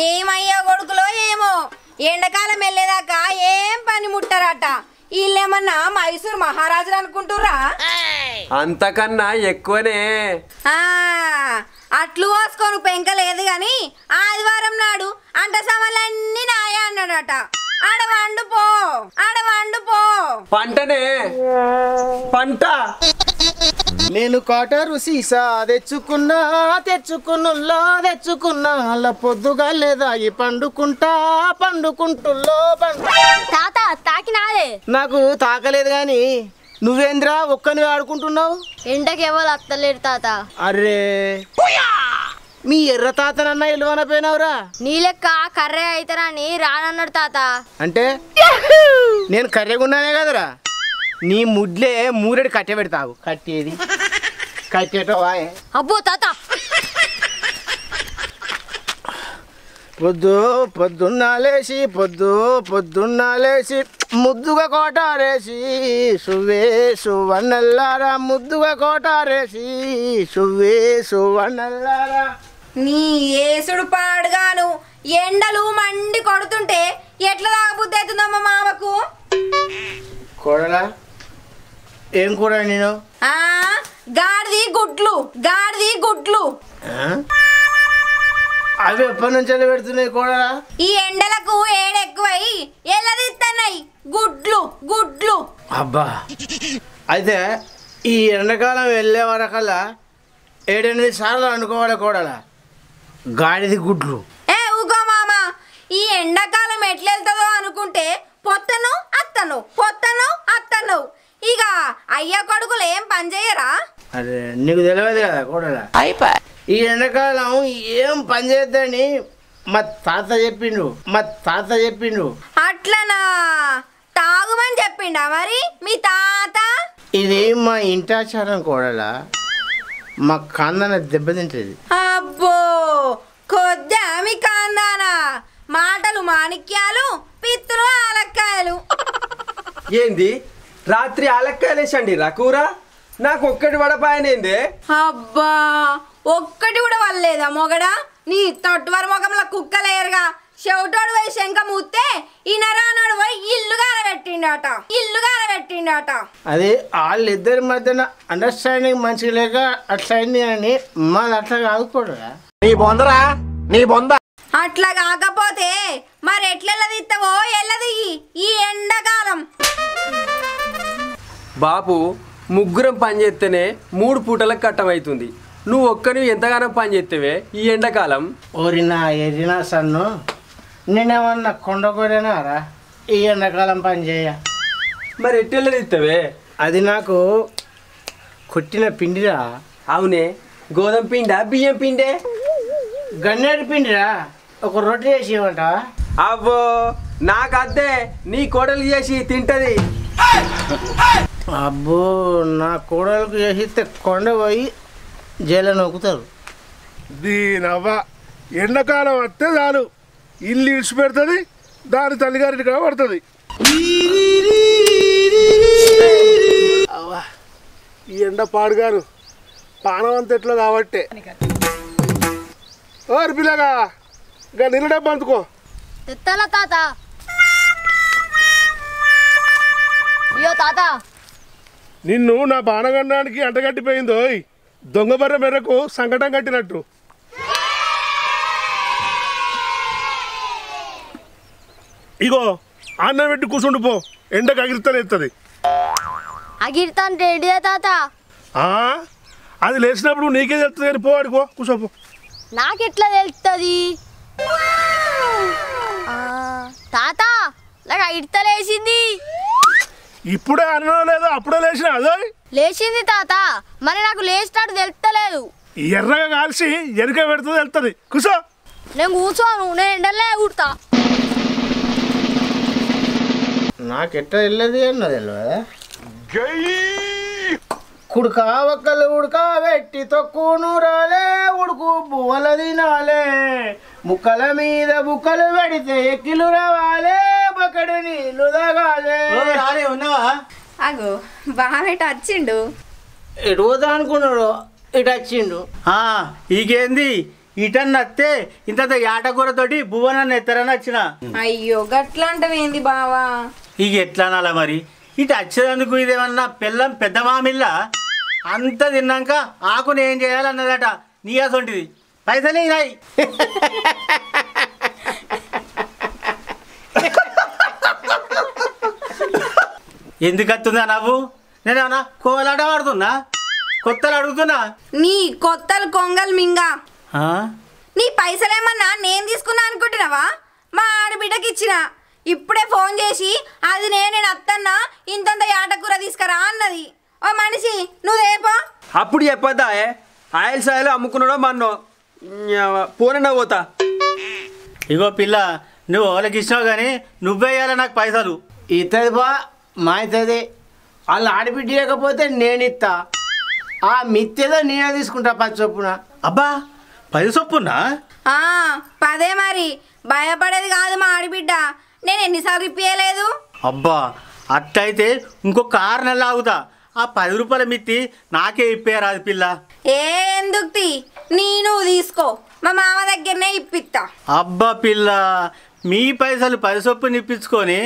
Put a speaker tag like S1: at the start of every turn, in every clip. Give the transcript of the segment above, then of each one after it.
S1: ఏమయ్యా కొడుకులో ఏమో ఎండాకాలం వెళ్ళేదాకా ఏం పని ముట్టరట. వీళ్ళేమన్నా మైసూర్ మహారాజులు అనుకుంటుర్రా?
S2: అంతకన్నా ఎక్కువనే.
S1: అట్లు పోసుకొని పెంక లేదు గాని ఆదివారం నాడు అంట సమలన్నీ నాయ అన్నాడట. ఆడవండు పో
S2: పంటనే పంట.
S3: నేను కాటరు సీసా తెచ్చుకున్నా అలా పొద్దుగా లేదా పండుకుంటుల్లో
S1: తాత తాకినాదే.
S3: నాకు తాకలేదు గాని నువ్వేంద్రా ఒక్కని ఆడుకుంటున్నావు?
S1: ఎండకి ఎవరు అత్తలేరు తాత.
S3: అరే మీ ఎర్ర తాతనన్నా ఎలువనపోయినావురా?
S1: నీ లెక్క కర్రే అయితేనని రానన్నాడు తాత.
S3: అంటే నేను కర్రెగున్నానే కదరా? నీ ముడ్లే మూరెడు కట్టె పెడతావు. కట్టేది కట్టేటవా?
S1: అబ్బో తాత
S3: పొద్దున్న లేచి ముద్దుగా కోటారేసి సువన్నల్లారా ముద్దుగా కోటారేసి సువన్నల్లారా.
S1: నీ ఏసుడు పాడుగాను ఎండలు మండి కొడుతుంటే ఎట్లా తాగబుద్ధి అవుతుందమ్మా మామకు?
S3: కూడలా ఏం కూర? నేను
S1: గాడిది గుడ్లు.
S3: అవి ఎప్పటి నుంచి పెడుతున్నాయి కూడలా?
S1: ఈ ఎండలకు ఏడెక్కువై ఎల్లదిస్తున్నాయి గుడ్లు.
S3: అబ్బా, అయితే ఈ ఎండాకాలం వెళ్ళే వరకల్లా 7-8 సార్లు అనుకోవాలి కూడలా గాడిది గుడ్లు.
S1: ఊకో మామ, ఈ ఎండాకాలం ఎట్లెళ్తుందో అనుకుంటే పొత్తను అత్తను ఇక అయ్యా కొడుకులు ఏం పని చేయరా?
S3: అదే నీకు తెలియదు కదా కూడలా. ఈ ఎండాకాలం ఏం పని చేద్దని మా తాత చెప్పిండు.
S1: అట్లనా? తాగుమని చెప్పిండా మరి మీ తాత?
S3: ఇది మా ఇంటాచారం కూడలా. మా కాందన దెబ్బతింటది.
S1: అబ్బో కొద్దా మీ కాందానా? మాటలు మాణిక్యాలు, పిత్తులు ఆలక్కాయలు.
S2: ఏంది రాత్రి ఆలక్కాయలేసండి రా కూర? నాకు ఒక్కటి వడపాయనేందే.
S1: అబ్బా ఒక్కటి కూడా వల్లేదా మొగడా? నీ తొట్టువారి ముఖంలో కుక్కలేరుగా. చెవిటోడు పోయి శంఖ మూస్తే ఈనరానోడు పోయి ఇల్లు గారబెట్టిండట.
S3: అది వాళ్ళిద్దరి మధ్యన అండర్స్టాండింగ్ మంచిగా లేక అట్లయింది అని మాది అట్లా కాదుకోడా.
S1: అట్లా కాకపోతే మరి ఎట్లెల్లదిస్తావో ఎల్లది ఈ ఎండాకాలం.
S2: బాపు ముగ్గురం పని చేస్తేనే 3 పూటలకు కట్టమవుతుంది. నువ్వు ఒక్కని ఎంతగానో పని చేస్తేవే ఈ ఎండాకాలం?
S3: ఓరినా ఎరినా సన్ను, నేనేమన్నా కొండకోరేనారా ఈ ఎండాకాలం పని చేయ?
S2: మరి ఎట్టెళ్ళదిస్తావే?
S3: అది నాకు కొట్టిన పిండిరా.
S2: అవునే, గోధుమ పిండా బియ్యం పిండే?
S3: గన్నేటి పిండిరా. ఒక రొట్టె చేసి ఇవ్వమంటావా?
S2: అవ్వో నాకు అద్దే, నీ కోడలు చేసి తింటది.
S3: అబ్బో నా కోడలకు చేసిస్తే కొండ పోయి జైలు నొక్కుతారు.
S4: దీనవ్వ ఎండాకాలం వస్తే చాలు ఇల్లు ఇడిచి పెడుతుంది, దాని తల్లిగారింటి కూడా పడుతుంది. ఈ ఎండ పాడుగాను పానం అంత ఎట్లా కాబట్టే. ఓరి పిల్లగా ఇంకా నీళ్ళ డబ్బు అందుకో.
S1: తాత అయ్యో తాత,
S4: నిన్ను నా బాణగండానికి అంటగట్టిపోయిందో దొంగబర్ర మెర్రకు సంకటం కట్టినట్టు. ఇగో అన్నం పెట్టి కూర్చుండిపో, ఎండకు అగిరితనేస్తుంది.
S1: అగిరితంటే ఏంటిదే తాత?
S4: అది లేచినప్పుడు నీకే తెలుస్తుంది అని పో, అడిగో కూర్చోపో.
S1: నాకెట్లా తెలుస్తుంది తాత? నాకు ఇడతలేసింది.
S4: ఇప్పుడే అన్నం లేదు, అప్పుడే లేచిన అదో
S1: లేచింది తాత. మరి నాకు లేచినట్టు తెలుస్తలేదు.
S4: ఎర్రగా కాల్చి ఎరుక పెడుతుంది వెళ్తుంది. కూర్చో.
S1: నేను కూర్చోను, నేను ఎండలే కూడతా.
S3: నాకెట్లా వెళ్ళదు అన్నది తెలియదా? కుడుక ఒక్కలు ఉడకబెట్టి తొక్కును రాలే, ఉడుకు బువ్వల తినాలే, ముక్కల మీద బుక్కలు పెడితే ఎక్కిలు రావాలే, బకడి నీళ్ళు తాగాలే. ఉన్నావా?
S1: అగో బాగా వచ్చిండు.
S3: ఎటు పోతా అనుకున్నాడు, ఇటు వచ్చిండు.
S5: ఇకేంది ఇటన్న వస్తే ఇంత యాటకూరతోటి భువనాన్ని ఎత్తరని వచ్చిన.
S1: అయ్యో గట్లాంటివేంది బావా?
S5: ఇక ఎట్లా అనాలా మరి? ఇటు వచ్చేందుకు ఇదేమన్నా పెళ్ళం పెద్ద మామిల్లా? అంత తిన్నాక ఆకుని ఏం చేయాలన్నదట. నీ అసొంటిది పైసలే రాయి. ఎందుకు వస్తుందా నవ్వు? నేనేమన్నా కోలాట ఆడుతున్నా? కొత్తలు అడుగుతున్నా?
S1: నీ కొత్తలు కొంగలు మింగా.
S5: ఆ?
S1: నీ పైసలేమన్నా నేను తీసుకున్నా అనుకుంటున్నావా? మా ఆడబిడ్డకి ఇచ్చిన. ఇప్పుడే ఫోన్ చేసి అది నేను అత్తన్నా ఇంతంత యాటకూర తీసుకురా అన్నది. ఓ మనిషి నువ్వు రేపో
S2: అప్పుడు చెప్పొద్దా ఆయిల్ సాయిల్ అమ్ముకున్నాడో మన్నో పోనన్నా పోతా.
S5: ఇగో పిల్ల, నువ్వు వాళ్ళకి ఇచ్చినావు కానీ నువ్వేయాలి నాకు పైసలు.
S3: ఇతది బా మా అవుతుంది. వాళ్ళు ఆడబిడ్డ ఇవ్వకపోతే నేను ఇస్తా. ఆ మిత్తేదో నేనే తీసుకుంటా 10 చొప్పున.
S5: అబ్బా 10 చొప్పునా?
S1: పదే మరి భయపడేది కాదు మా ఆడబిడ్డ. నేను ఎన్నిసార్లు ఇప్పియలేదు.
S5: అబ్బా అట్టయితే ఇంకొక 6 నెలలు ఆగుతా. ఆ 10 రూపాయల మిత్తి నాకే ఇప్పేయరాదు పిల్ల.
S1: ఎందుకు నేను తీసుకో, మా మామ దగ్గరనే ఇప్పిస్తా.
S5: అబ్బా పిల్ల, మీ పైసలు 10 చొప్పున ఇప్పించుకొని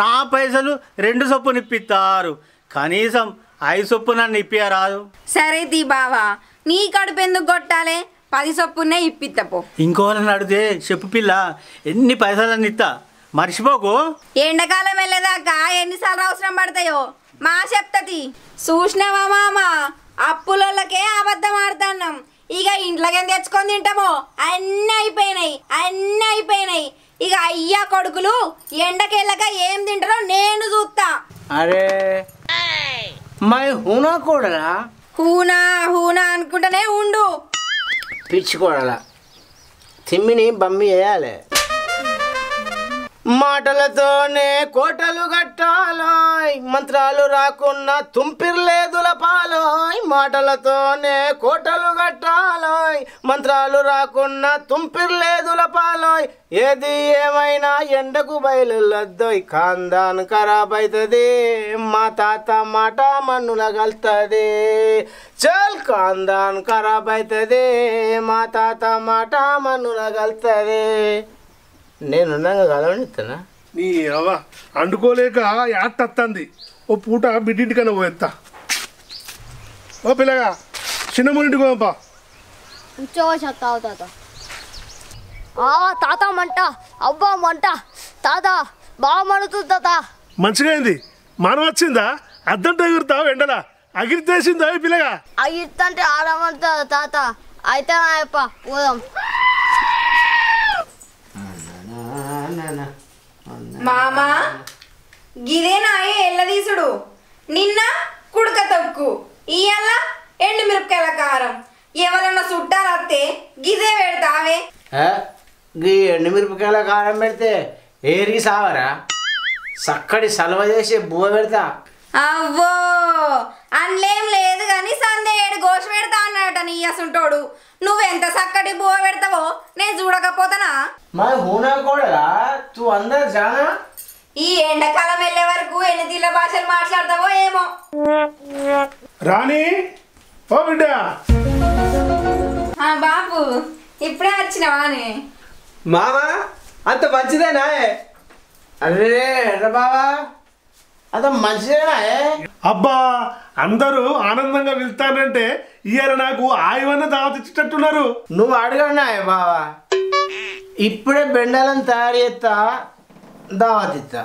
S5: నా పైసలు 2 చొప్పున ఇప్పిస్తారు. కనీసం 5 చొప్పున నన్ను ఇప్పియరాదు.
S1: సరే తీ బావా, నీ కడుపు ఎందుకు కొట్టాలే? 10 చొప్పునే ఇప్పిత్తపో.
S5: ఇంకోళ్ళని అడిగితే చెప్పు పిల్ల, ఎన్ని పైసలన్నీ ఇస్తా, మర్చిపోకు.
S1: ఎండాకాలం వెళ్ళేదాకా ఎన్నిసార్లు అవసరం పడతాయో మా చెప్తది. చూసినావా మామ, అప్పులకే అబద్ధం ఆడుతున్నాం. ఇక ఇంట్లోకి తెచ్చుకొని తింటామో అన్నీ అయిపోయినాయి. ఇక అయ్యా కొడుకులు ఎండకెళ్ళక ఏం తింటారో నేను చూస్తా.
S3: అరే మై హూనా కూడలా?
S1: హూనా అనుకుంటానే ఉండు.
S3: పిచ్చి కూడలా తిమ్మిని బమ్మి వేయాలి. మాటలతోనే కోటలు కట్టాలోయ్, మంత్రాలు రాకున్నా తుంపిర్లేదుల పాలోయ్. మాటలతోనే కోటలు కట్టాలోయ్, మంత్రాలు రాకున్నా తుంపిర్లేదుల పాలోయ్. ఏది ఏమైనా ఎండకు బయలుద్దోయ్, ఖాందాన్ ఖరాబ్ అవుతుంది. మా తాత మాట మన్నుల గల్తుంది. చల్ ఖాందాన్ ఖరాబ్ అవుతుంది. మా తాత మాట మన్నుల గల్తుంది. నేనున్నాగా కలవనిస్తానా?
S4: నీ అవ్వ అండుకోలేక యాత్తంది. ఓ పూట బిడ్డింటికన్నా పోయేస్తా. ఓ పిల్లగా చిన్నమ్మనింటికి పోపా.
S6: కూర్చోవచ్చు తాత. తాత మంట, అబ్బా మంట, తాత బాగా మండుతుంది తాత.
S4: మంచిగా అయింది. మనం వచ్చిందా? అద్దంట ఎగురుతావు ఎండలా? అగిరితేసిందా ఈ పిల్లగా?
S6: అగిరితంటే ఆడమంటా తాత. అయితే అయ్యప్ప పోదాం.
S1: మామా గిదేనాయే ఎల్లదీసుడు. నిన్న కుడక తొక్కు, ఇయ్యాల ఎండు మిరపకాయల కారం. ఎవరన్నా చుట్టాలత్తే గిదే పెడతావే.
S3: గీ ఎండుమిరపకాయల కారం పెడితే ఏరికి సావరా? చక్కటి సలవ చేసి బువ్వ పెడతా.
S1: అవ్వో అందులేం లేదు కానీ సందే 7 గోష పెడతా అన్నట నీ అసుంటోడు. నువ్వెంత చక్కటి బువ్వ పెడతావో నేను చూడకపోతానా?
S3: మా హూనా కూడా తూ అందరు జానా.
S1: ఈ ఎండాకాలం వెళ్ళే వరకు ఎన్ని తీళ్ళ భాషలు మాట్లాడతావో ఏమో.
S4: రాణి ఓ బిడ్డ.
S1: బాబు ఇప్పుడే వచ్చినవానే?
S2: మామా అంత మంచిదేనా?
S3: అరే ఎర్ర బావా అంత మంచిదేనా?
S4: అబ్బా అందరూ ఆనందంగా వెళ్తానంటే ఇయ్యాల నాకు ఆయువన్న దావత్ ఇచ్చేటట్టున్నారు.
S3: నువ్వు అడగన్నా బావా, ఇప్పుడే బెండాలను తయారు చేస్తా, దావత్ ఇస్తా.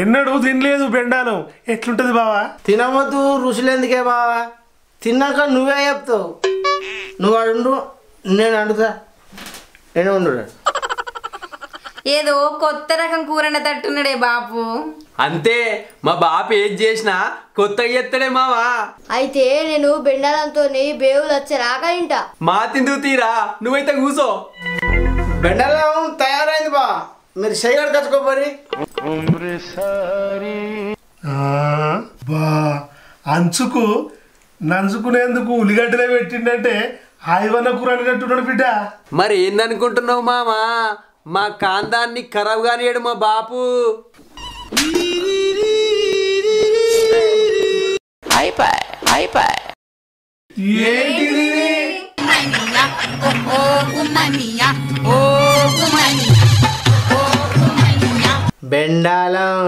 S4: ఎన్నడూ తినలేదు బెండాలం. ఎట్లుంటది బావా?
S3: తినవద్దు రుచులేందుకే బావా, తిన్నాక నువ్వే చెప్తావు. నువ్వు అడుగు, నేను అడుగుతా. నేను ఉండు.
S1: ఏదో కొత్త రకం కూరన తట్టున్నాడే బాపు.
S2: అంతే, మా బాపు ఏది చేసినా కొత్తగా చేస్తాడే మావా.
S6: అయితే నేను బెండాలంతో బేవులు వచ్చారాక ఇంట.
S2: మా తిందు తీరా, నువ్వైతే కూసో.
S3: బెండాలం తయారైంది బా, మీరు చేయగడ కచ్చుకోపోరి.
S4: బా అంచుకు నంచుకునేందుకు ఉల్లిగడ్డలే పెట్టిండంటే ఆయువన్న కూర అనేటట్టున్నాడు బిడ్డ.
S2: మరి ఏందనుకుంటున్నావు మామా? మా కాందాన్ని ఖరాబ్ కానియడు మా బాపు.
S4: ఏంటిది?
S3: బెండాలం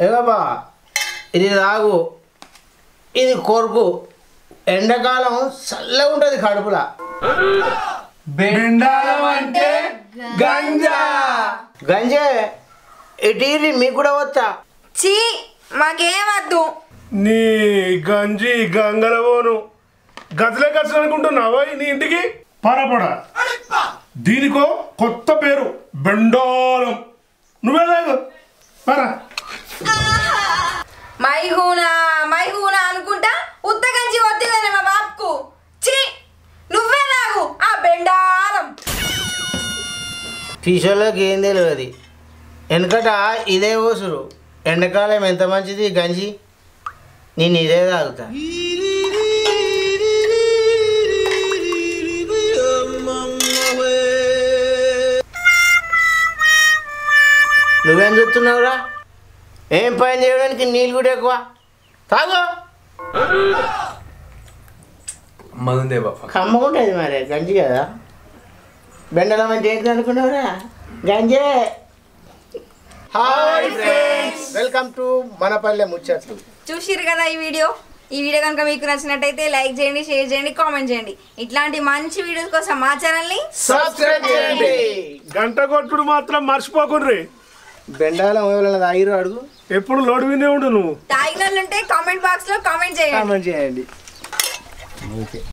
S3: ఏగబ్బా ఇది తాగు, ఇది కొరుకు. ఎండాకాలం చల్లగా ఉంటుంది కడుపులా.
S2: బెండాలం అంటే గంజా.
S3: గంజే ఇటీరి మీకు కూడా వచ్చా?
S1: చీ మాకేం వద్దు.
S4: నీ గంజి గంగల పోను గదిలే ఖర్చు అనుకుంటున్నావా నీ ఇంటికి? పరపడ దీనికో కొత్త పేరు బెండాలం. నువ్వే తాగు పరా.
S1: మైహూనా అనుకుంటా ఉత్త గంజి వద్దుగానే మా బాపుకు. చీ నువ్వే తాగు ఆ బెండాలం.
S3: ఫీషోలోకి ఏం తెలియదు. వెనకట ఇదే ఊసురు. ఎండాకాలం ఎంత మంచిది గంజి, నేను ఇదే తాగుతా. నువ్వేం చూస్తున్నావురా? ఏం పని చేయడానికి నీళ్ళు కూడా ఎక్కువ. తాగు.
S2: మందే బాపా.
S3: కమ్మకుంటుంది మరి గంజి కదా. బెండలం అంటే ఏంటి అనుకున్నావురా? గంజే. హాయ్ ఫ్రెండ్స్, వెల్కమ్ టు మనపల్లె ముచ్చట్లు.
S1: చూసిరు కదా ఈ వీడియో కనుక మీకు నచ్చినట్టయితే లైక్ చేయండి, షేర్ చేయండి, కామెంట్ చేయండి. ఇట్లాంటి మంచి వీడియోస్ కోసం మా ఛానల్ని
S3: సబ్స్క్రైబ్ చేయండి.
S4: గంట కొట్టుడు మాత్రం మర్చిపోకుండ్రి.
S3: బెండాలం ఎవరైనా తాగిరు అడుగు.
S4: ఎప్పుడు లోడు వినే ఉండు నువ్వు.
S1: తాగిన వాళ్ళుంటే కామెంట్ బాక్స్ లో కామెంట్ చేయండి.
S3: కామెంట్ చేయండి.